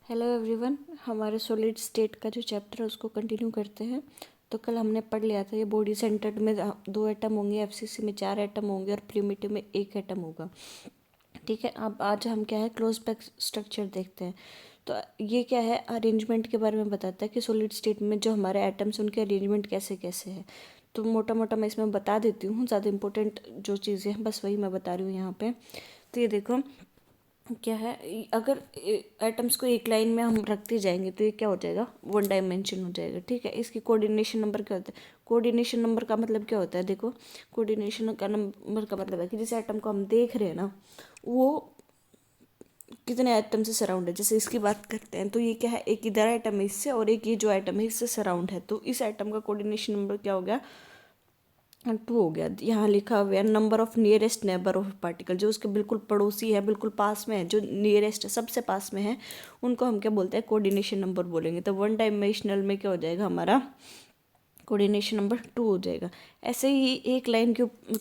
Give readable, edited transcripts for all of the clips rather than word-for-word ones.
Hello everyone, हमारे solid state का जो चैप्टर है उसको कंटिन्यू करते हैं। तो कल हमने पढ़ लिया था ये बॉडी सेंटर्ड में 2 एटम होंगे, एफसीसी में 4 एटम होंगे और प्रिमिटिव में 1 एटम होगा। ठीक है, अब आज हम क्या है क्लोज पैक स्ट्रक्चर देखते हैं। तो ये क्या है अरेंजमेंट के बारे में बताता है कि सॉलिड स्टेट में जो हमारे एटम्स उनके अरेंजमेंट कैसे कैसे है। तो मोटा मोटा मैं इसमें बता देती हूँ, ज़्यादा इंपॉर्टेंट जो चीज़ें हैं बस वही मैं बता रही हूँ यहाँ पे। तो ये देखो क्या है, अगर एटम्स को एक लाइन में हम रखते जाएंगे तो ये क्या हो जाएगा, वन डायमेंशन हो जाएगा। ठीक है, इसकी कोऑर्डिनेशन नंबर क्या होता है? कोऑर्डिनेशन नंबर का मतलब क्या होता है? देखो, कोऑर्डिनेशन का नंबर का मतलब है कि जिस एटम को हम देख रहे हैं ना वो कितने एटम से सराउंड है। जैसे इसकी बात करते हैं तो ये क्या है, एक इधर एटम है इससे और एक ये जो एटम है इससे सराउंड है, तो इस एटम का कोऑर्डिनेशन नंबर क्या हो गया, 2 हो गया। यहाँ लिखा हुआ है number of nearest neighbour of particle, जो उसके बिल्कुल पड़ोसी है, बिल्कुल पास में है, जो नियरेस्ट है, सबसे पास में है, उनको हम क्या बोलते हैं, कोऑर्डिनेशन नंबर बोलेंगे। तो वन डायमेंशनल में क्या हो जाएगा हमारा, कोऑर्डिनेशन नंबर 2 हो जाएगा। ऐसे ही एक लाइन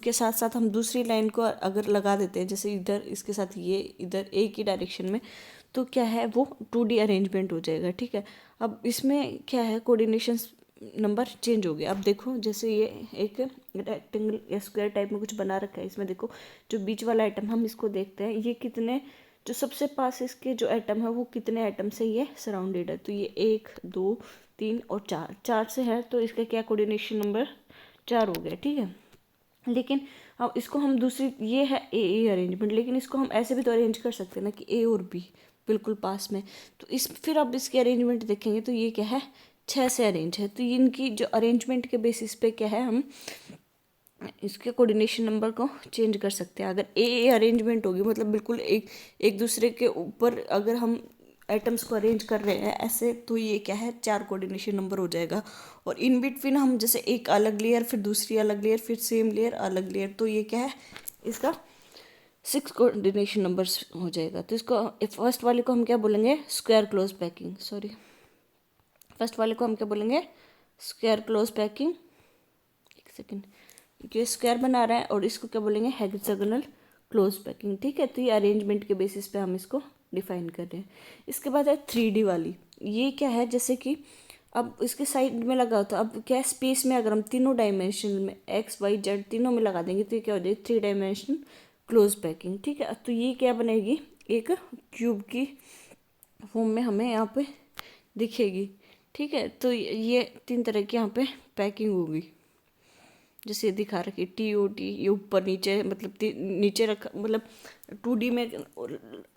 के साथ साथ हम दूसरी लाइन को अगर लगा देते हैं, जैसे इधर इसके साथ ये इधर एक ही डायरेक्शन में, तो क्या है वो 2D अरेंजमेंट हो जाएगा। ठीक है, अब इसमें क्या है कोऑर्डिनेशन नंबर चेंज हो गया। अब देखो जैसे ये एक रेक्टेंगल या स्क्वायर टाइप में कुछ बना रखा है, इसमें देखो जो बीच वाला आइटम हम इसको देखते हैं, ये कितने, जो सबसे पास इसके जो एटम है वो कितने एटम से ये सराउंडेड है, तो ये 1 2 3 और 4 से है, तो इसका क्या कोऑर्डिनेशन नंबर 4 हो गया। ठीक है, लेकिन अब इसको हम दूसरी, ये है ए अरेंजमेंट, लेकिन इसको हम ऐसे भी तो अरेंज कर सकते हैं ना कि ए और बी बिल्कुल पास में। तो इस फिर अब इसकी अरेंजमेंट देखेंगे तो ये क्या है, 6 से अरेंज है। तो इनकी जो अरेंजमेंट के बेसिस पे क्या है, हम इसके कोऑर्डिनेशन नंबर को चेंज कर सकते हैं। अगर ए अरेंजमेंट होगी मतलब बिल्कुल एक एक दूसरे के ऊपर अगर हम एटम्स को अरेंज कर रहे हैं ऐसे, तो ये क्या है 4 कोऑर्डिनेशन नंबर हो जाएगा। और इन बिटवीन हम जैसे एक अलग लेयर, फिर दूसरी अलग लेयर, फिर सेम लेयर, अलग लेयर, तो ये क्या है इसका 6 कोऑर्डिनेशन नंबर्स हो जाएगा। तो इसको फर्स्ट वाले को हम क्या बोलेंगे, square close packing, sorry first वाले को हम क्या बोलेंगे, स्क्वायर क्लोज पैकिंग। एक सेकेंड, ये स्क्वायर बना रहा है और इसको क्या बोलेंगे, हेक्सागोनल क्लोज पैकिंग। ठीक है, तो ये अरेंजमेंट के बेसिस पे हम इसको डिफाइन कर रहे हैं। इसके बाद है 3D वाली। ये क्या है, जैसे कि अब इसके साइड में लगा होता, अब क्या है स्पेस में अगर हम तीनों डायमेंशन में एक्स वाई जेड तीनों में लगा देंगे तो ये क्या हो जाएगी, 3 डायमेंशन क्लोज पैकिंग। ठीक है, तो ये क्या बनेगी, एक क्यूब की फॉर्म में हमें यहाँ पे दिखेगी। ठीक है, तो ये 3 तरह की यहाँ पे पैकिंग होगी, जैसे दिखा रखी TOT, ये ऊपर नीचे मतलब नीचे रखा, मतलब 2D में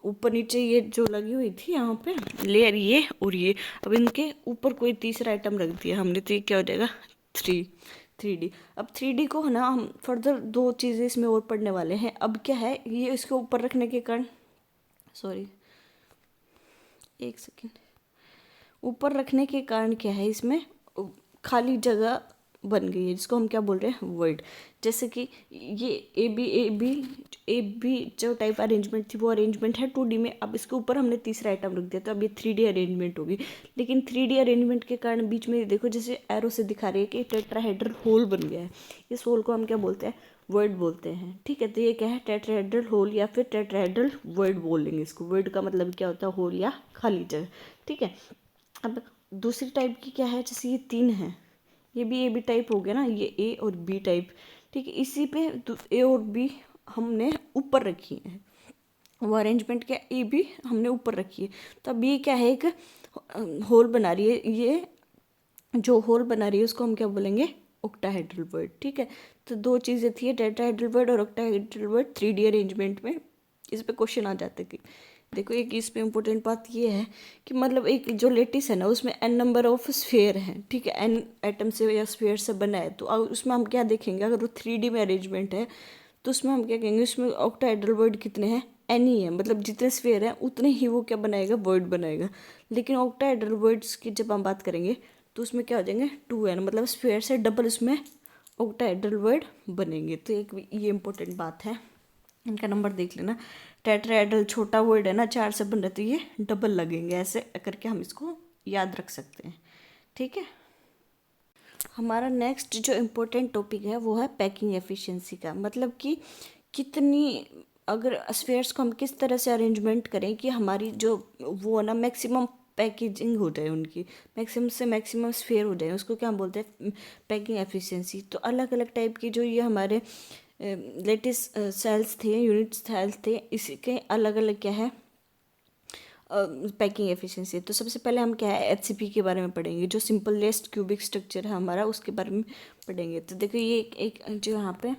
ऊपर नीचे ये जो लगी हुई थी यहाँ पे लेयर ये और ये, अब इनके ऊपर कोई तीसरा आइटम रख दिया हमने, तो ये क्या हो जाएगा 3D। अब 3D को है ना हम फर्दर 2 चीज़ें इसमें और पढ़ने वाले हैं। अब क्या है, ये इसके ऊपर रखने के कारण, सॉरी एक सेकेंड, ऊपर रखने के कारण क्या है इसमें खाली जगह बन गई है, जिसको हम क्या बोल रहे हैं, वर्ड। जैसे कि ये ए बी जो टाइप अरेंजमेंट थी वो अरेंजमेंट है 2D में। अब इसके ऊपर हमने तीसरा आइटम रख दिया तो अब ये 3D अरेंजमेंट होगी। लेकिन 3D अरेंजमेंट के कारण बीच में देखो जैसे एरो से दिखा रही है कि टेट्राहेड्रल होल बन गया है। इस होल को हम क्या बोलते हैं, वर्ड बोलते हैं। ठीक है, तो ये क्या है, टेट्राहेड्रल होल या फिर टेट्राहेड्रल वर्ड बोलेंगे इसको। वर्ड का मतलब क्या होता है, होल या खाली जगह। ठीक है, अब दूसरी टाइप की क्या है, जैसे ये 3 है, ये भी ए बी टाइप हो गया ना, ये ए और बी टाइप। ठीक है, इसी पे ए और बी हमने ऊपर रखी है, वो अरेंजमेंट क्या, ए बी हमने ऊपर रखी है। तो अब ये क्या है, एक होल बना रही है, ये जो होल बना रही है उसको हम क्या बोलेंगे, ऑक्टाहेड्रल वर्ड। ठीक है, तो 2 चीज़ें थी, टेट्राहेड्रल वर्ड और ऑक्टाहेड्रल वर्ड 3D अरेंजमेंट में। इस पे क्वेश्चन आ जाते कि देखो, एक इस पे इम्पोर्टेंट बात ये है कि मतलब एक जो लेटिस है ना उसमें n नंबर ऑफ स्फेयर हैं। ठीक है, n एटम से या स्फेयर से बना है, तो उसमें हम क्या देखेंगे, अगर वो 3D में अरेंजमेंट है तो उसमें हम क्या कहेंगे, उसमें ऑक्टाहेड्रल वर्ड कितने हैं, n ही है, मतलब जितने स्फेयर हैं उतने ही वो क्या बनाएगा, वर्ड बनाएगा। लेकिन ऑक्टाहेड्रल वर्ड्स की जब हम बात करेंगे तो उसमें क्या हो जाएंगे, 2n, मतलब स्फेयर से डबल उसमें ऑक्टाहेड्रल वर्ड बनेंगे। तो एक ये इंपॉर्टेंट बात है, इनका नंबर देख लेना। टेट्राहेड्रल छोटा वर्ड है ना, 4 से बन रहा है, तो ये डबल लगेंगे, ऐसे करके हम इसको याद रख सकते हैं। ठीक है, हमारा नेक्स्ट जो इम्पोर्टेंट टॉपिक है वो है पैकिंग एफिशिएंसी का, मतलब कि कितनी अगर स्फेयर्स को हम किस तरह से अरेंजमेंट करें कि हमारी जो वो है ना मैक्सिमम पैकेजिंग हो जाए, उनकी मैक्सिमम से मैक्सिमम स्फेयर हो जाए, उसको क्या हम बोलते हैं पैकिंग एफिशिएंसी। तो अलग अलग टाइप की जो ये हमारे लेटेस्ट सेल्स थे, यूनिट सेल्स थे, इसके अलग अलग क्या है पैकिंग एफिशिएंसी। तो सबसे पहले हम क्या है एचसीपी के बारे में पढ़ेंगे, जो सिंपलेस्ट क्यूबिक स्ट्रक्चर है हमारा, उसके बारे में पढ़ेंगे। तो देखो ये एक जो यहाँ पे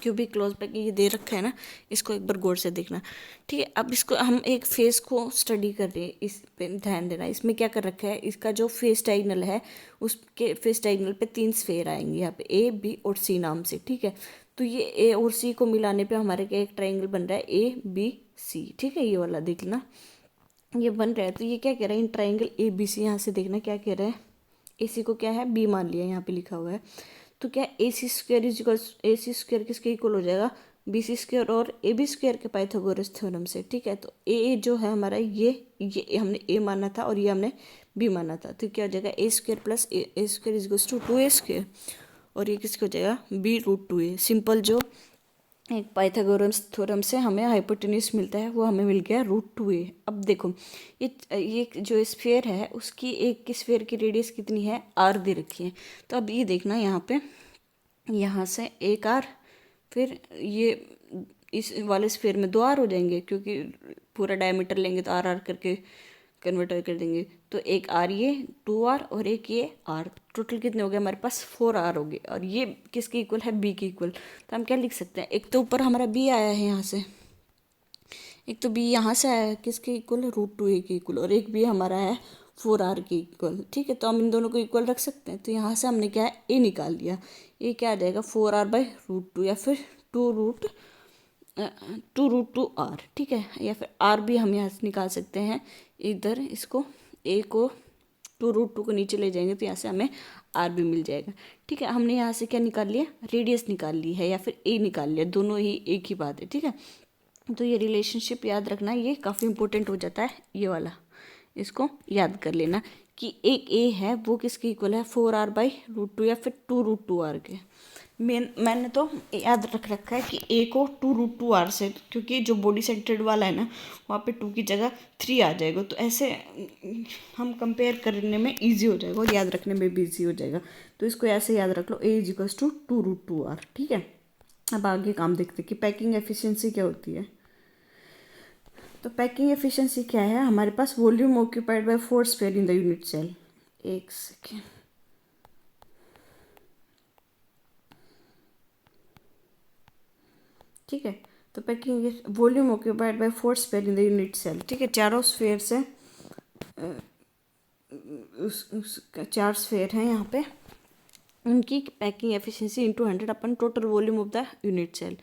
क्यूबिक क्लोज पैकिंग ये दे रखा है ना, इसको एक बार गौर से देखना, ठीक है। अब इसको हम एक फेस को स्टडी कर रहे हैं, इस पे ध्यान देना। इसमें क्या कर रखा है, इसका जो फेस डायगोनल है उसके फेस डायगोनल पे 3 स्फेयर आएंगे यहाँ पे ए बी और सी नाम से, ठीक है। तो ये ए और सी को मिलाने पे हमारे क्या एक ट्राइंगल बन रहा है ए बी सी, ठीक है। ये वाला देख लेना, ये बन रहा है। तो ये क्या कह रहा है in triangle A B C, यहाँ से देखना क्या कह रहा है, ए सी को क्या है बी मान लिया, यहाँ पे लिखा हुआ है। तो क्या A C square is equal, A C square किसके इक्वल हो जाएगा बी सी स्क्वायर और ए बी स्क्वायर के पाइथागोरस थ्योरम से, ठीक है। तो ए जो है हमारा ये हमने ए माना था और ये हमने बी माना था। तो क्या हो जाएगा A square plus A square is equal to 2a square, और ये किसके हो जाएगा बी रूट 2a। सिंपल जो एक पाइथागोरस थ्योरम से हमें हाइपोटेन्यूज मिलता है वो हमें मिल गया रूट 2a। अब देखो ये जो स्फीयर है उसकी एक की स्फीयर की रेडियस कितनी है r दे रखी है। तो अब ये देखना यहाँ पे, यहाँ से एक r, फिर ये इस वाले स्फीयर में 2r हो जाएंगे, क्योंकि पूरा डायमीटर लेंगे तो r करके कन्वर्ट कर देंगे। तो एक r ये 2r और एक ये r, टोटल कितने हो गए हमारे पास 4r हो गए। और ये किसके इक्वल है b के इक्वल। तो हम क्या लिख सकते हैं, एक तो ऊपर हमारा b आया है यहाँ से, एक तो b यहाँ से आया है किसके इक्वल रूट 2a के इक्वल, और एक b हमारा है 4r के इक्वल, ठीक है। तो हम इन दोनों को इक्वल रख सकते हैं। तो यहाँ से हमने क्या है a निकाल लिया, ये क्या आ जाएगा 4r बाई रूट 2 या फिर 2 रूट 2r, ठीक है। या फिर r भी हम यहाँ से निकाल सकते हैं, इधर इसको a को 2 रूट 2 को नीचे ले जाएंगे तो यहाँ से हमें r भी मिल जाएगा, ठीक है। हमने यहाँ से क्या निकाल लिया रेडियस निकाल ली है या फिर a निकाल लिया, दोनों ही एक ही बात है, ठीक है। तो ये रिलेशनशिप याद रखना, ये काफ़ी इंपॉर्टेंट हो जाता है ये वाला, इसको याद कर लेना कि एक a है वो किसके इक्वल है 4r बाई रूट 2 या फिर 2 रूट 2r के। मैंने तो याद रख रखा है कि a को 2 रूट 2r से, क्योंकि जो बॉडी सेंटर्ड वाला है ना वहाँ पे 2 की जगह 3 आ जाएगा, तो ऐसे हम कंपेयर करने में इजी हो जाएगा और याद रखने में भी इजी हो जाएगा। तो इसको ऐसे याद रख लो a is equals to 2 root 2r, ठीक है। अब आगे काम देखते हैं कि पैकिंग एफिशिएंसी क्या होती है। तो पैकिंग एफिशिएंसी क्या है, हमारे पास volume occupied by 4 sphere in the unit cell. एक सेकेंड, ठीक है। तो packing volume occupied by 4 sphere in the unit cell, ठीक है। चारों स्फीयर से 4 स्फीयर हैं यहाँ पे, उनकी packing efficiency into 100 upon total volume of the unit cell,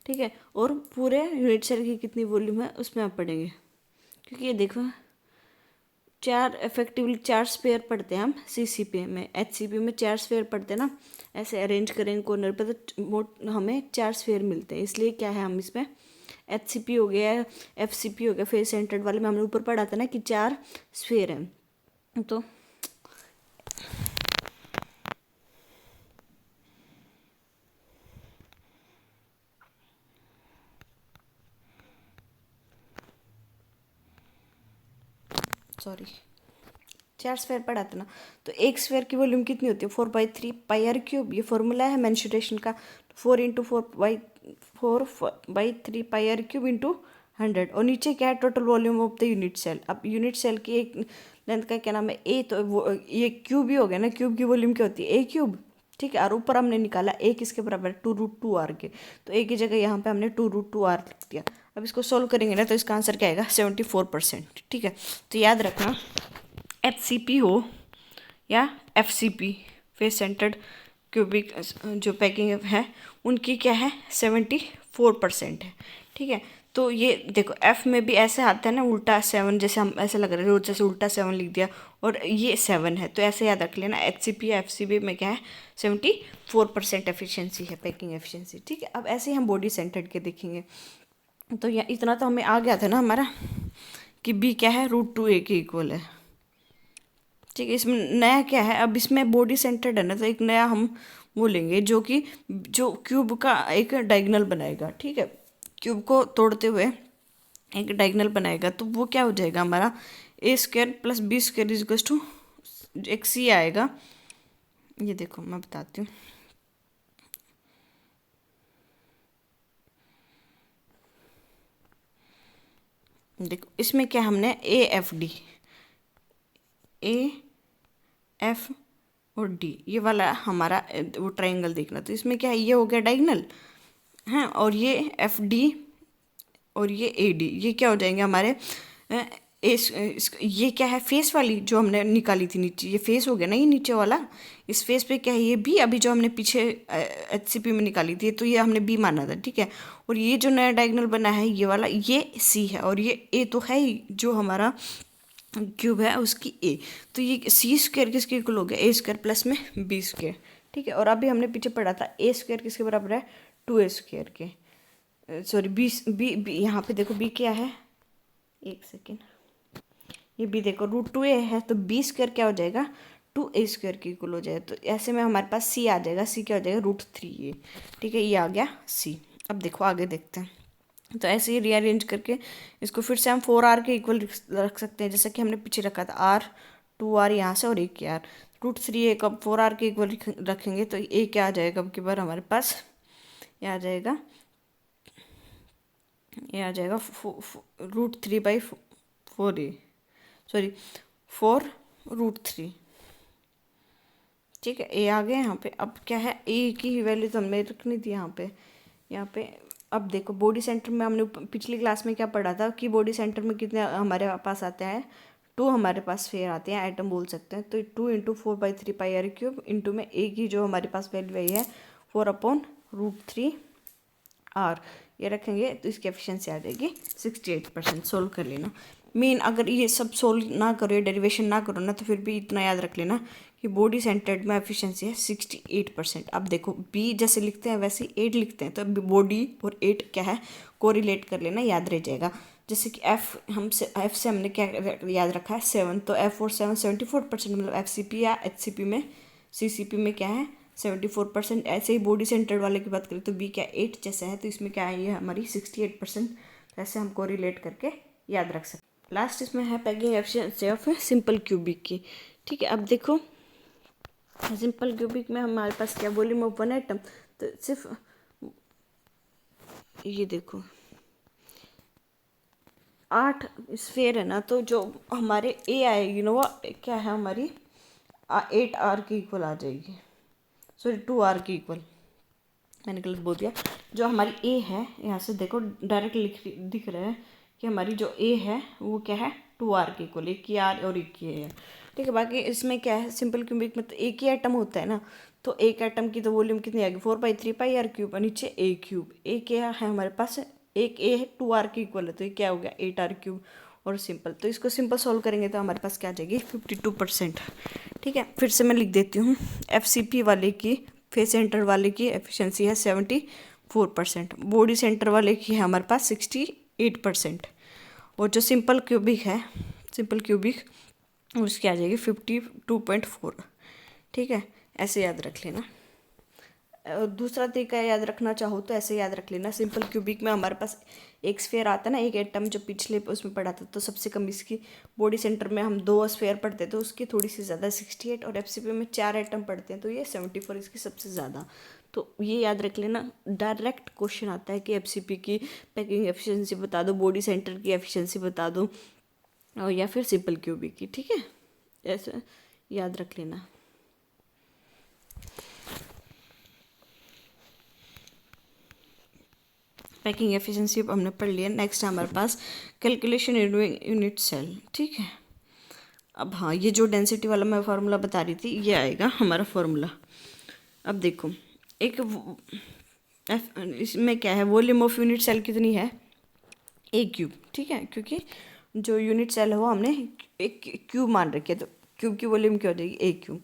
ठीक है। और पूरे यूनिट सेल की कितनी वॉल्यूम है उसमें आप पढ़ेंगे, क्योंकि ये देखो 4 स्फीयर पढ़ते हैं हम सीसीपी में, एचसीपी में 4 स्फीयर पढ़ते हैं ना, ऐसे अरेंज करेंगे कॉर्नर पे तो हमें 4 स्फीयर मिलते हैं। इसलिए क्या है हम इसमें एचसीपी हो गया एफसीपी हो गया फेस सेंटर्ड वाले में हमने ऊपर पढ़ा था ना कि 4 स्फीयर हैं। तो सॉरी 4 स्फीयर पढ़ा था ना, तो एक स्फीयर की वॉल्यूम कितनी होती है 4/3 पाई आर क्यूब। ये फॉर्मूला है मेंसुरेशन का, 4 × 4/3 पाई आर क्यूब इंटू 100। और नीचे क्या है total volume of the unit cell. अब यूनिट सेल की एक लेंथ का क्या नाम है ए, तो वो ये क्यूब ही हो गया ना, क्यूब की वॉल्यूम क्या होती है ए क्यूब, ठीक है। और ऊपर हमने निकाला ए किसके बराबर है 2 रूट 2r के, तो ए की जगह यहाँ पे हमने 2 रूट 2r लिख दिया। अब इसको सोल्व करेंगे ना तो इसका आंसर क्या आएगा 74%, ठीक है। तो याद रखना एचसीपी हो या एफसीपी फेस सेंटर्ड क्यूबिक जो पैकिंग है उनकी क्या है 74% है, ठीक है। तो ये देखो एफ में भी ऐसे आता है ना उल्टा 7, जैसे हम ऐसे लग रहा है जैसे उल्टा 7 लिख दिया और ये 7 है, तो ऐसे याद रख लेना एचसीपी या एफसीपी में क्या है 74% एफिशिएंसी है पैकिंग एफिशिएंसी, ठीक है। अब ऐसे ही हम बॉडी सेंटर्ड के देखेंगे। तो यह इतना तो हमें आ गया था ना हमारा कि बी क्या है रूट 2a के इक्वल है, ठीक है। इसमें नया क्या है, अब इसमें बॉडी सेंटर्ड है ना, तो एक नया हम वो लेंगे जो कि जो क्यूब का एक डायगोनल बनाएगा, ठीक है। क्यूब को तोड़ते हुए एक डायगोनल बनाएगा, तो वो क्या हो जाएगा हमारा A square plus B square is equal to एक सी आएगा। ये देखो मैं बताती हूँ, देखो इसमें क्या हमने ए एफ और डी ये वाला हमारा वो ट्रायंगल देखना, तो इसमें क्या है, ये हो गया डायगोनल हैं, और ये एफ डी और ये ए डी ये क्या हो जाएंगे हमारे ये क्या है फेस वाली जो हमने निकाली थी नीचे, ये फेस हो गया ना ये नीचे वाला। इस फेस पे क्या है ये बी, अभी जो हमने पीछे HCP में निकाली थी तो ये हमने बी माना था, ठीक है। और ये जो नया डायगोनल बना है ये वाला ये सी है, और ये ए तो है ही जो हमारा क्यूब है उसकी ए, तो ये सी स्क्वायर किसके इक्वल हो गया ए स्क्वायर प्लस में बी स्क्वायर, ठीक है। और अभी हमने पीछे पढ़ा था ए स्क्वायर किसके बराबर है 2a स्क्वायर के, सॉरी बी बी बी यहाँ पे देखो बी क्या है, एक सेकेंड, ये बी देखो √2a है, तो बी स्क्वायर क्या हो जाएगा 2a स्क्वायर के इक्वल हो जाएगा। तो ऐसे में हमारे पास सी आ जाएगा, सी क्या हो जाएगा √3a, ठीक है, ये आ गया सी। अब देखो आगे देखते हैं, तो ऐसे ही रीअरेंज करके इसको फिर से हम 4r के इक्वल रख सकते हैं, जैसे कि हमने पीछे रखा था r 2r यहाँ से और एक r √3a को 4r के इक्वल रखेंगे तो a क्या आ जाएगा, अब की बार हमारे पास ये आ जाएगा √3/4a, सॉरी 4√3, ठीक है। ए आ गया यहाँ पे। अब क्या है ए की वैल्यू तो हमने रखनी थी यहाँ पे। अब देखो बॉडी सेंटर में हमने पिछली क्लास में क्या पढ़ा था कि बॉडी सेंटर में कितने हमारे पास आते हैं 2 हमारे पास फेयर आते हैं, एटम बोल सकते हैं। तो 2 × 4/3πr³ इंटू में ए की जो हमारे पास वैल्यू है 4/√3r ये रखेंगे तो इसकी एफिशिएंसी आ जाएगी 68%। सोल्व कर लेना। मेन अगर ये सब सोल्व ना करो, डेरिवेशन ना करो ना, तो फिर भी इतना याद रख लेना कि बॉडी सेंटर्ड में एफिशिएंसी है 68%। अब देखो बी जैसे लिखते हैं वैसे 8 लिखते हैं, तो बॉडी और 8 क्या है कोरिलेट कर लेना, याद रह जाएगा। जैसे कि एफ से हमने क्या याद रखा है 7, तो एफ और 7 74%, मतलब FCP या HCP में CCP में क्या है 74%। ऐसे ही बॉडी सेंटर्ड वाले की बात करें तो बी क्या 8 जैसे है, तो इसमें क्या है ये हमारी 68%। ऐसे हम कोरिलेट करके याद रख सकते हैं। लास्ट इसमें है packing efficiency of simple cubic की, ठीक है। अब देखो सिंपल क्यूबिक में हमारे पास क्या वॉल्यूम ऑफ 1 एटम, तो सिर्फ ये देखो 8 स्फेयर है ना, तो जो हमारे ए आएगी ना वो क्या है हमारी 8r की इक्वल आ जाएगी, सॉरी 2r की इक्वल, मैंने गलत बोल दिया। जो हमारी ए है यहाँ से देखो डायरेक्ट दिख रहा है कि हमारी जो ए है वो क्या है 2r के इक्वल, एक की r और एक की ए है, ठीक है। बाकी इसमें क्या है सिंपल क्यूबिक में तो एक ही एटम होता है ना, तो एक एटम की तो वॉल्यूम कितनी आएगी 4/3πr³ और नीचे a³ ए क्या है हमारे पास, एक ए है 2r के इक्वल है, तो ये क्या हो गया 8r³ और सिंपल। तो इसको सिंपल सॉल्व करेंगे तो हमारे पास क्या आ जाएगी 52%, ठीक है। फिर से मैं लिख देती हूँ FCP वाले की फेस सेंटर वाले की एफिशिएंसी है 74%, बॉडी सेंटर वाले की है हमारे पास 68%, और जो सिंपल क्यूबिक उसकी आ जाएगी 52.4, ठीक है। ऐसे याद रख लेना। दूसरा तरीका याद रखना चाहो तो ऐसे याद रख लेना, सिंपल क्यूबिक में हमारे पास एक स्फेयर आता है ना, एक एटम जो पिछले उसमें पढ़ा था, तो सबसे कम इसकी बॉडी सेंटर में हम 2 स्फेयर पढ़ते तो उसकी थोड़ी सी ज़्यादा 68, और FCP में 4 एटम पढ़ते हैं तो ये 74 इसकी सबसे ज़्यादा। तो ये याद रख लेना, डायरेक्ट क्वेश्चन आता है कि FCP की पैकिंग एफिशिएंसी बता दो, बॉडी सेंटर की एफिशिएंसी बता दो, और या फिर सिंपल क्यूबिक की, ठीक है। ऐसे याद रख लेना। पैकिंग एफिशिएंसी हमने पढ़ लिया। नेक्स्ट है हमारे पास कैलकुलेशन यूनिट सेल, ठीक है। अब हाँ ये जो डेंसिटी वाला मैं फार्मूला बता रही थी ये आएगा हमारा फार्मूला। अब देखो एक इसमें क्या है वॉल्यूम ऑफ यूनिट सेल कितनी है a³, ठीक है, क्योंकि जो यूनिट सेल है वो हमने एक क्यूब मान रखी है, तो क्यूब की वॉल्यूम क्या हो जाएगी a³।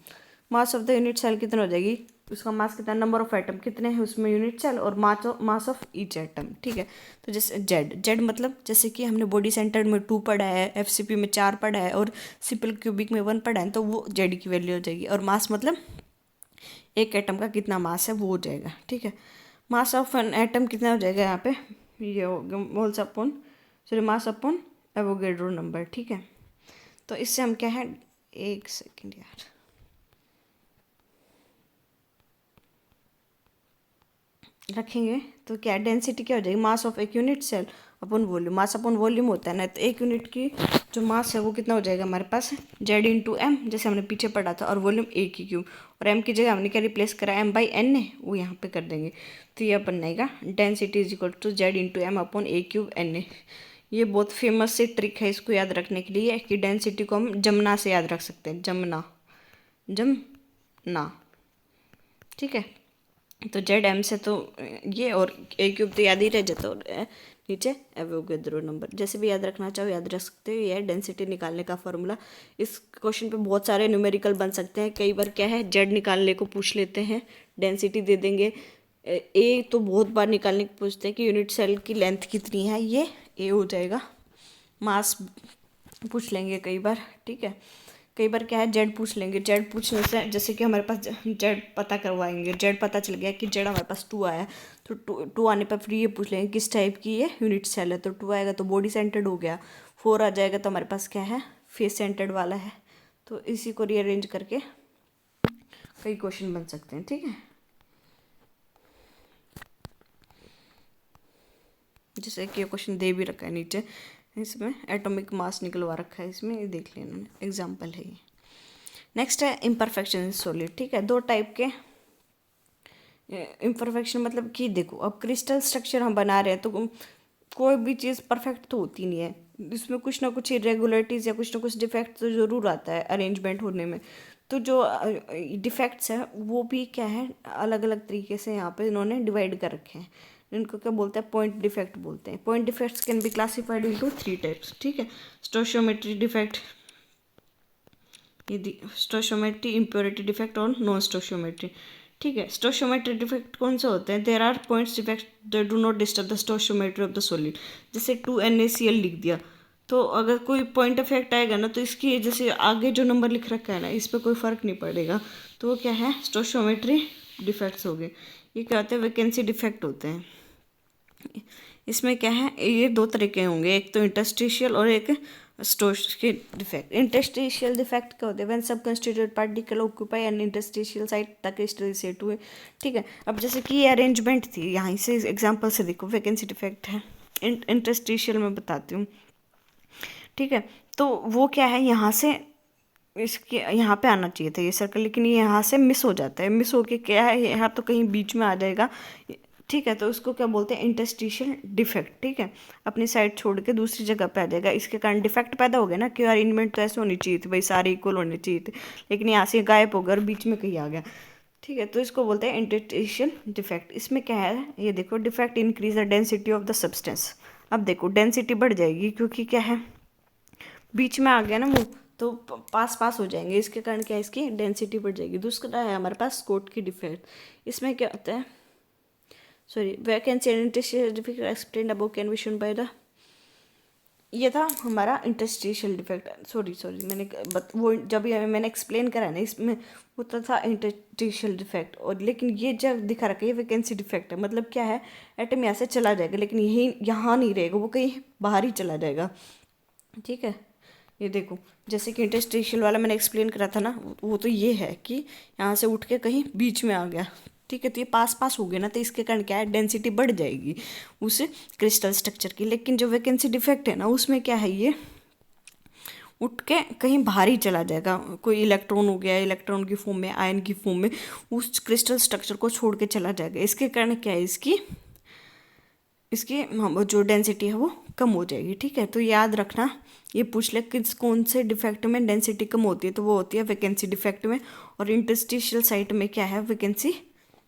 Mass of the unit cell कितना हो जाएगी, उसका मास कितना, नंबर ऑफ एटम कितने हैं उसमें यूनिट सेल, और मास ऑफ ईच एटम, ठीक है। तो जैसे जेड मतलब जैसे कि हमने बॉडी सेंटर में 2 पढ़ा है, FCP में 4 पढ़ा है और सिंपल क्यूबिक में 1 पढ़ा है, तो वो जेड की वैल्यू हो जाएगी। और मास मतलब एक एटम का कितना मास है वो हो जाएगा, ठीक है। मास ऑफ एन एटम कितना हो जाएगा यहाँ पे ये हो गया moles upon sorry mass upon Avogadro number, ठीक है। तो इससे हम क्या है, एक सेकेंड यार, रखेंगे तो क्या डेंसिटी क्या हो जाएगी, मास ऑफ एक unit cell upon volume, mass upon volume होता है ना, तो एक यूनिट की जो मास है वो कितना हो जाएगा हमारे पास, जेड इंटू एम, जैसे हमने पीछे पढ़ा था, और वॉल्यूम ए की क्यूब, और एम की जगह हमने क्या रिप्लेस करा, एम बाई एन ने, वो यहाँ पे कर देंगे। तो ये अपन आएगा density is equal to Z into M upon a cube N A. ये बहुत फेमस सी ट्रिक है इसको याद रखने के लिए कि डेंसिटी को हम जमना से याद रख सकते हैं, जमना, ठीक है। तो जेड एम से तो ये, और ए क्यूब तो याद ही रह जाता, और नीचे एवोगेड्रो नंबर, जैसे भी याद रखना चाहो याद रख सकते हो। ये है डेंसिटी निकालने का फॉर्मूला। इस क्वेश्चन पे बहुत सारे न्यूमेरिकल बन सकते हैं। कई बार क्या है, जेड निकालने को पूछ लेते हैं, डेंसिटी दे देंगे। ए तो बहुत बार निकालने को पूछते हैं कि यूनिट सेल की लेंथ कितनी है, ये ए हो जाएगा। मास पूछ लेंगे कई बार, ठीक है। कई बार क्या है, जेड पूछ लेंगे। जेड पूछने से जैसे कि हमारे पास जेड पता करवाएंगे, जेड पता चल गया कि जेड हमारे पास 2 आया, तो टू आने पर फिर ये पूछ लेंगे किस टाइप की ये यूनिट सेल है, तो 2 आएगा तो बॉडी सेंटर्ड हो गया। 4 आ जाएगा तो हमारे पास क्या है, फेस सेंटर्ड वाला है। तो इसी को रीअरेंज करके कई क्वेश्चन बन सकते हैं, ठीक है। जैसे कि ये क्वेश्चन दे भी रखा है नीचे, इसमें एटॉमिक मास निकलवा रखा है, इसमें ये देख लेना, एग्जाम्पल है ये। नेक्स्ट है इम्परफेक्शन इन सॉलिड, ठीक है। 2 टाइप के इम्परफेक्शन, मतलब कि देखो अब क्रिस्टल स्ट्रक्चर हम बना रहे हैं तो कोई भी चीज़ परफेक्ट तो होती नहीं है, इसमें कुछ ना कुछ इरेगुलरिटीज़ या कुछ ना कुछ डिफेक्ट तो ज़रूर आता है अरेंजमेंट होने में। तो जो डिफेक्ट्स हैं वो भी क्या है, अलग अलग तरीके से यहाँ पे इन्होंने डिवाइड कर रखे हैं। इनको क्या बोलते हैं, पॉइंट डिफेक्ट बोलते हैं। Point defects can be classified into 3 types, ठीक है। स्टोशियोमेट्री डिफेक्ट, ये स्टोशियोमेट्री, इम्प्योरिटी डिफेक्ट और नॉन स्टोशियोमेट्री, ठीक है। स्टोशियोमेट्री डिफेक्ट कौन से होते हैं, there are points defect that do not disturb the stoichiometry of the solid. जैसे 2NaCl लिख दिया, तो अगर कोई पॉइंट इफेक्ट आएगा ना, तो इसकी जैसे आगे जो नंबर लिख रखा है ना, इस पर कोई फ़र्क नहीं पड़ेगा, तो वो क्या है, स्टोशियोमेट्री डिफेक्ट्स हो गए। ये क्या होते हैं, वैकेंसी डिफेक्ट होते हैं। इसमें क्या है, ये 2 तरह के होंगे, एक तो इंटरस्टिशियल और एक स्टोशियल डिफेक्ट। इंटरस्टिशियल डिफेक्ट क्या होते हैं, व्हेन सब constituted particle occupy an interstitial site the crystal is said to, ठीक है। अब जैसे कि ये अरेंजमेंट थी, यहाँ से एग्जांपल से देखो, वैकेंसी डिफेक्ट है। इंटरस्टिशियल में बताती हूँ, ठीक है। तो वो क्या है, यहाँ से इसके यहाँ पे आना चाहिए था ये सर्कल, लेकिन ये यहाँ से मिस हो जाता है। मिस होके क्या है, यहाँ तो कहीं बीच में आ जाएगा, ठीक है। तो उसको क्या बोलते हैं, इंटरस्टिशियल डिफेक्ट, ठीक है। अपनी साइड छोड़ के दूसरी जगह पे आ जाएगा, इसके कारण डिफेक्ट पैदा हो गया ना, कि अरेंजमेंट तो ऐसे होनी चाहिए थी भाई, सारे इक्वल होने चाहिए थे, लेकिन यहाँ से गायब हो गया और बीच में कहीं आ गया, ठीक है। तो इसको बोलते हैं इंटरस्टिशियल डिफेक्ट। इसमें क्या है, ये देखो, defect increase the density of the substance. अब देखो डेंसिटी बढ़ जाएगी, क्योंकि क्या है, बीच में आ गया ना वो, तो पास पास हो जाएंगे, इसके कारण क्या है, इसकी डेंसिटी बढ़ जाएगी। दूसरा है हमारे पास स्कोट की डिफेक्ट। इसमें क्या होता है, sorry, vacancy and interstitial defect explain above can be shown by the, ये था हमारा इंटरस्टिशियल डिफेक्ट। सॉरी मैंने वो जब ये मैंने एक्सप्लेन करा ना, इसमें होता था इंटरस्टिशियल डिफेक्ट, और लेकिन ये जब दिखा रखा है ये वैकेंसी डिफेक्ट है। मतलब क्या है, एटम यहाँ से चला जाएगा, लेकिन यही यहाँ नहीं रहेगा, वो कहीं बाहर ही चला जाएगा, ठीक है। ये देखो, जैसे कि इंटरस्टिशियल वाला मैंने एक्सप्लेन करा था ना, वो तो ये है कि यहाँ से उठ के कहीं बीच में आ गया, ठीक है। तो ये पास पास हो गया ना, तो इसके कारण क्या है, डेंसिटी बढ़ जाएगी उस क्रिस्टल स्ट्रक्चर की। लेकिन जो वैकेंसी डिफेक्ट है ना, उसमें क्या है, ये उठ के कहीं बाहर ही चला जाएगा। कोई इलेक्ट्रॉन हो गया, इलेक्ट्रॉन की फॉर्म में, आयन की फॉर्म में, उस क्रिस्टल स्ट्रक्चर को छोड़ के चला जाएगा। इसके कारण क्या है, इसकी जो डेंसिटी है वो कम हो जाएगी, ठीक है। तो याद रखना, ये पूछ ले किस कौन से डिफेक्ट में डेंसिटी कम होती है, तो वो होती है वैकेंसी डिफेक्ट में। और इंटरस्टिशियल साइट में क्या है, वैकेंसी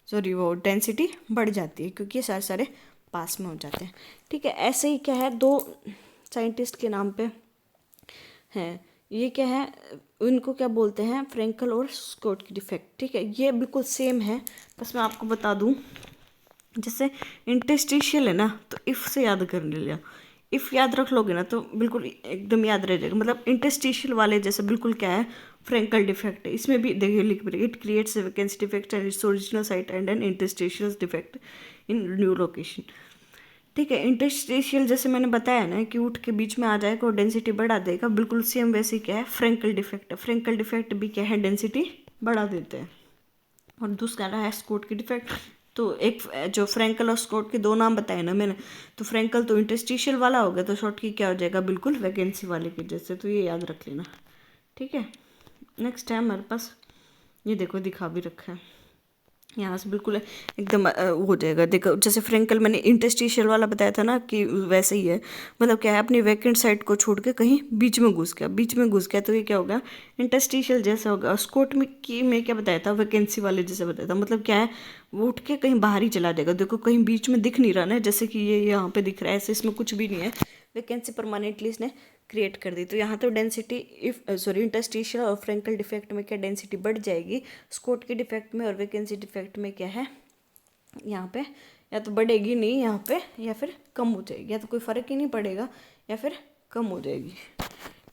वो डेंसिटी बढ़ जाती है, क्योंकि ये सारे पास में हो जाते हैं, ठीक है। ऐसे ही क्या है, 2 साइंटिस्ट के नाम पे हैं, ये क्या है, उनको क्या बोलते हैं, फ्रेंकल और स्कोट की डिफेक्ट, ठीक है। ये बिल्कुल सेम है, बस मैं आपको बता दूं, जैसे इंटरस्टिशियल है ना, तो इफ़ से याद कर लिया, इफ़ याद रख लोगे ना तो बिल्कुल एकदम याद रह जाएगा। मतलब इंटरस्टिशियल वाले जैसे बिल्कुल क्या है, फ्रेंकल डिफेक्ट है। इसमें भी देखिए लिख पड़ेगा, it creates a vacancy defect and its original site and an interstitial defect in new location, ठीक है। इंटरस्टिशियल जैसे मैंने बताया ना कि उठ के बीच में आ जाएगा और डेंसिटी बढ़ा देगा, बिल्कुल सेम वैसे क्या है फ्रेंकल डिफेक्ट है। फ्रेंकल डिफेक्ट भी क्या है, डेंसिटी बढ़ा देते हैं। और दूसरा रहा है स्कोट की डिफेक्ट। तो एक जो फ्रेंकल और स्कोट के दो नाम बताए ना मैंने, तो फ्रेंकल तो इंटरस्टिशियल वाला हो गया, तो शॉर्ट की क्या हो जाएगा, बिल्कुल वैकेंसी वाले के जैसे। तो ये याद रख लेना, ठीक है। नेक्स्ट है हमारे पास, ये देखो दिखा भी रखा है यहाँ से, बिल्कुल एकदम हो जाएगा। देखो जैसे फ्रेंकल मैंने इंटरस्टिशियल वाला बताया था ना कि वैसे ही है, मतलब क्या है अपनी वैकेंट साइड को छोड़ के कहीं बीच में घुस गया, बीच में घुस गया तो ये क्या होगा, इंटरस्टिशियल जैसा होगा। स्कोट में की मैं क्या बताया था, वैकेंसी वाले जैसे बताया था, मतलब क्या है वो उठ के कहीं बाहर ही चला जाएगा। देखो कहीं बीच में दिख नहीं रहा ना, जैसे कि ये यहाँ पे दिख रहा है, ऐसे इसमें कुछ भी नहीं है, वैकेंसी परमानेंटली इसने क्रिएट कर दी। तो यहाँ तो डेंसिटी इंटरस्टिशियल और फ्रेंकल डिफेक्ट में क्या डेंसिटी बढ़ जाएगी, स्कोट के डिफेक्ट में और वैकेंसी डिफेक्ट में क्या है यहाँ पे या तो बढ़ेगी नहीं यहाँ पे, या फिर कम हो जाएगी, या तो कोई फ़र्क ही नहीं पड़ेगा या फिर कम हो जाएगी,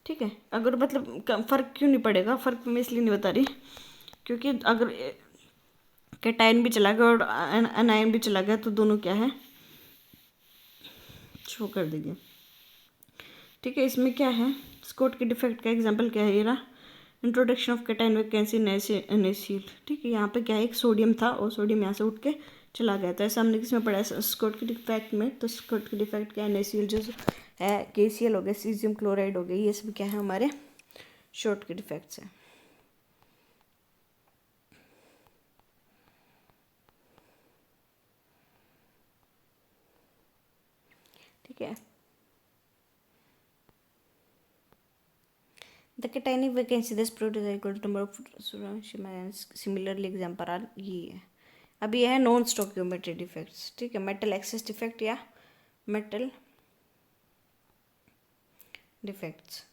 ठीक है। अगर मतलब फ़र्क क्यों नहीं पड़ेगा, फ़र्क मैं इसलिए नहीं बता रही क्योंकि अगर कैटायन भी चला गया और एनायन भी चला गया तो दोनों क्या है शो कर देंगे, ठीक है। इसमें क्या है स्कोट के डिफेक्ट का एग्जांपल क्या है, ये रहा इंट्रोडक्शन ऑफ कैटायन वैकेंसी नेसियल, ठीक है। यहाँ पे क्या है एक सोडियम था और सोडियम यहाँ से उठ के चला गया था, ऐसा हमने किसमें पढ़ा है स्कोट के डिफेक्ट में। तो स्कोट के डिफेक्ट क्या है, नेसियल जो है, केसीएल हो गया, सीजियम क्लोराइड हो गया, ये सब क्या है हमारे शॉर्ट के डिफेक्ट्स हैं, ठीक है। The cationic vacancy thus proved is equal to number of similarly example are ये है। अब ये है नॉन स्टोकियोमेट्री डिफेक्ट्स, ठीक है। मेटल एक्सेस डिफेक्ट या मेटल डिफेक्ट्स।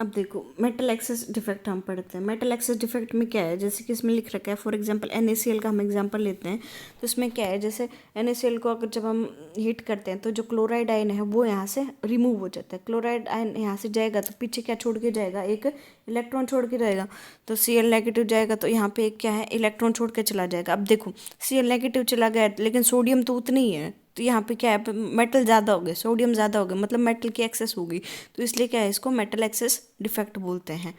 अब देखो मेटल एक्सेस डिफेक्ट हम पढ़ते हैं। मेटल एक्सेस डिफेक्ट में क्या है, जैसे कि इसमें लिख रखा है फॉर एग्जांपल NaCl का हम एग्जांपल लेते हैं, तो इसमें क्या है जैसे NaCl को अगर जब हम हीट करते हैं तो जो क्लोराइड आयन है वो यहाँ से रिमूव हो जाता है। क्लोराइड आयन यहाँ से जाएगा तो पीछे क्या छोड़ के जाएगा, एक इलेक्ट्रॉन छोड़ के जाएगा। तो Cl नेगेटिव जाएगा तो यहाँ पे एक क्या है इलेक्ट्रॉन छोड़ के चला जाएगा। अब देखो Cl नेगेटिव चला गया लेकिन सोडियम तो उतनी ही है, तो यहाँ पे क्या है मेटल ज़्यादा हो गया, सोडियम ज़्यादा हो गया, मतलब मेटल की एक्सेस होगी, तो इसलिए क्या है इसको मेटल एक्सेस डिफेक्ट बोलते हैं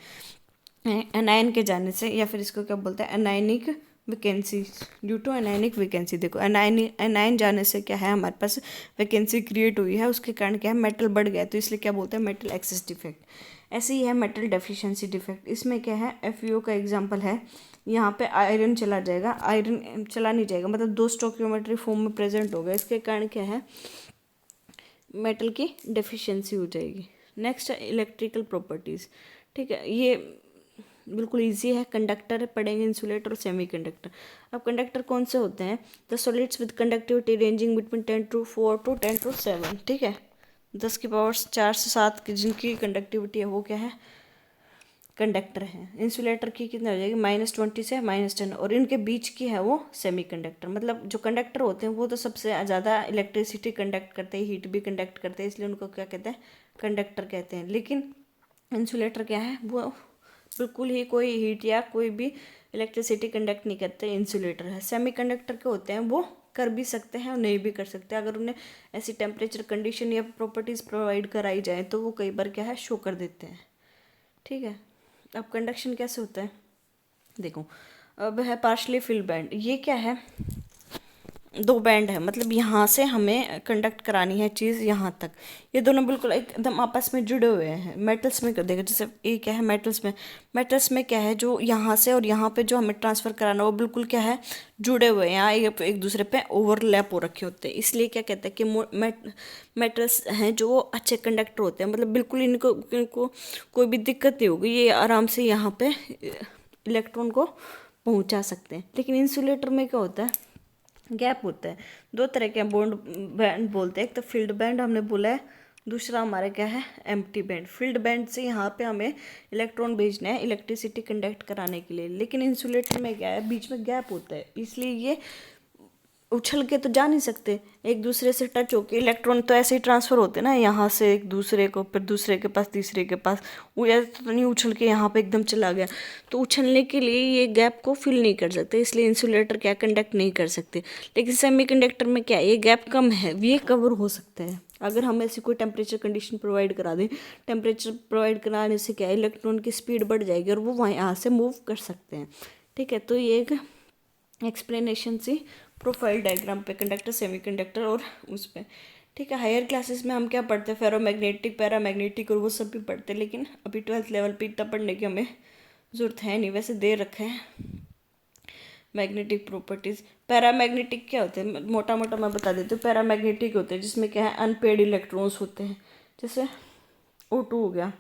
एनायन के जाने से, या फिर इसको क्या बोलते हैं anionic vacancy due to anionic vacancy. देखो एनायन जाने से क्या है हमारे पास वैकेंसी क्रिएट हुई है, उसके कारण क्या है मेटल बढ़ गया, तो इसलिए क्या बोलते हैं मेटल एक्सेस डिफेक्ट। ऐसे ही है मेटल डेफिशिएंसी डिफेक्ट। इसमें क्या है FeO का एग्जांपल है, यहाँ पे आयरन चला जाएगा, आयरन चला नहीं जाएगा, मतलब दो स्टोकियोमेट्री फॉर्म में प्रेजेंट होगा, इसके कारण क्या है मेटल की डेफिशिएंसी हो जाएगी। नेक्स्ट है इलेक्ट्रिकल प्रॉपर्टीज़, ठीक है। ये बिल्कुल इजी है, कंडक्टर पढ़ेंगे, इंसुलेटर और सेमी कंडक्टर। अब कंडक्टर कौन से होते हैं, the solids with conductivity ranging between 10⁴ to 10⁷, ठीक है। 10 की पावर 4 से 7 की जिनकी कंडक्टिविटी है वो क्या है कंडक्टर है। इंसुलेटर की कितनी हो जाएगी -20 से -10, और इनके बीच की है वो सेमी कंडक्टर। मतलब जो कंडक्टर होते हैं वो तो सबसे ज़्यादा इलेक्ट्रिसिटी कंडक्ट करते हैं, हीट भी कंडक्ट करते हैं, इसलिए उनको क्या कहते हैं कंडक्टर कहते हैं। लेकिन इंसुलेटर क्या है वो बिल्कुल ही कोई हीट या कोई भी इलेक्ट्रिसिटी कंडक्ट नहीं करते, इंसुलेटर है। सेमी कंडक्टर के होते हैं वो कर भी सकते हैं और नहीं भी कर सकते, अगर उन्हें ऐसी टेम्परेचर कंडीशन या प्रॉपर्टीज़ प्रोवाइड कराई जाए तो वो कई बार क्या है शो कर देते हैं, ठीक है। अब कंडक्शन कैसे होता है देखो, अब है पार्शली फिल्ड बैंड। ये क्या है दो बैंड है, मतलब यहाँ से हमें कंडक्ट करानी है चीज़ यहाँ तक, ये दोनों बिल्कुल एकदम आपस में जुड़े हुए हैं। मेटल्स में कर देगा, जैसे ये क्या है मेटल्स में क्या है जो यहाँ से और यहाँ पे जो हमें ट्रांसफ़र कराना वो बिल्कुल क्या है जुड़े हुए हैं, यहाँ एक दूसरे पे ओवरलैप हो रखे होते हैं, इसलिए क्या कहते हैं कि मेटल्स हैं जो अच्छे कंडक्टर होते हैं, मतलब बिल्कुल इनको कोई भी दिक्कत नहीं होगी, ये आराम से यहाँ पे इलेक्ट्रॉन को पहुँचा सकते हैं। लेकिन इंसुलेटर में क्या होता है गैप होता है, दो तरह के बॉन्ड बैंड बोलते हैं, एक तो फील्ड बैंड हमने बोला है, दूसरा हमारा क्या है एम्प्टी बैंड। फील्ड बैंड से यहाँ पे हमें इलेक्ट्रॉन भेजना है इलेक्ट्रिसिटी कंडक्ट कराने के लिए, लेकिन इंसुलेटर में क्या है बीच में गैप होता है, इसलिए ये उछल के तो जा नहीं सकते, एक दूसरे से टच होके इलेक्ट्रॉन तो ऐसे ही ट्रांसफ़र होते ना, यहाँ से एक दूसरे को, फिर दूसरे के पास, तीसरे के पास। वो ऐसे तो नहीं उछल के यहाँ पे एकदम चला गया। तो उछलने के लिए ये गैप को फिल नहीं कर सकते, इसलिए इंसुलेटर क्या कंडक्ट नहीं कर सकते। लेकिन सेमीकंडक्टर में क्या है, ये गैप कम है, ये कवर हो सकता है अगर हम ऐसी कोई टेम्परेचर कंडीशन प्रोवाइड करा दें। टेम्परेचर प्रोवाइड कराने से क्या है, इलेक्ट्रॉन की स्पीड बढ़ जाएगी और वो वहाँ यहाँ से मूव कर सकते हैं। ठीक है, तो ये एक एक्सप्लेनेशन सी प्रोफाइल डायग्राम पे कंडक्टर, सेमीकंडक्टर और उस पे। ठीक है, हायर क्लासेस में हम क्या पढ़ते हैं, फेरोमैग्नेटिक, पैरामैग्नेटिक और वो सब भी पढ़ते हैं, लेकिन अभी 12th लेवल पे इतना पढ़ने की हमें ज़रूरत है नहीं, वैसे दे रखे हैं मैग्नेटिक प्रॉपर्टीज़। पैरामैग्नेटिक क्या होते हैं, मोटा मोटा मैं बता देती हूँ। पैरामैग्नेटिक होते हैं जिसमें क्या है, अनपेड इलेक्ट्रॉन्स होते हैं, जैसे O2 हो गया।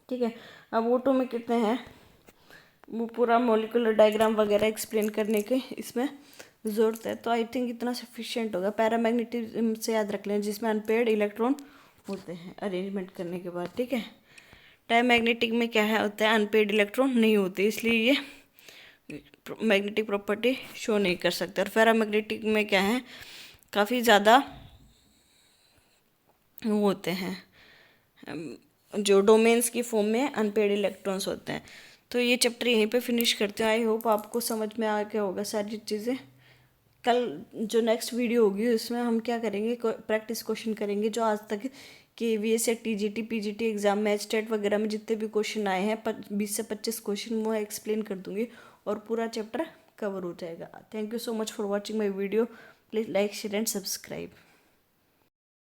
ठीक है, अब O2 में कितने हैं, वो पूरा मॉलिक्यूलर डायग्राम वगैरह एक्सप्लेन करने के इसमें ज़रूरत है, तो आई थिंक इतना सफिशिएंट होगा। पैरामैग्नेटिज्म से याद रख लें, जिसमें अनपेड इलेक्ट्रॉन होते हैं अरेंजमेंट करने के बाद। ठीक है, डायमैग्नेटिक में क्या है, होता है अनपेड इलेक्ट्रॉन नहीं होते, इसलिए ये मैग्नेटिक प्रॉपर्टी शो नहीं कर सकते। और पैरामैग्नेटिक में क्या है, काफ़ी ज़्यादा वो होते हैं, जो डोमेन्स की फॉर्म में अनपेड इलेक्ट्रॉन्स होते हैं। तो ये चैप्टर यहीं पे फिनिश करते हैं। आई होप आपको समझ में आ गया होगा सारी चीज़ें। कल जो नेक्स्ट वीडियो होगी उसमें हम क्या करेंगे, प्रैक्टिस क्वेश्चन करेंगे, जो आज तक KVS या TGT PGT एग्जाम में स्टेट वगैरह में जितने भी क्वेश्चन आए हैं 20 से 25 क्वेश्चन वो एक्सप्लेन कर दूंगी और पूरा चैप्टर कवर हो जाएगा। Thank you so much for watching my video. Please like, share and subscribe.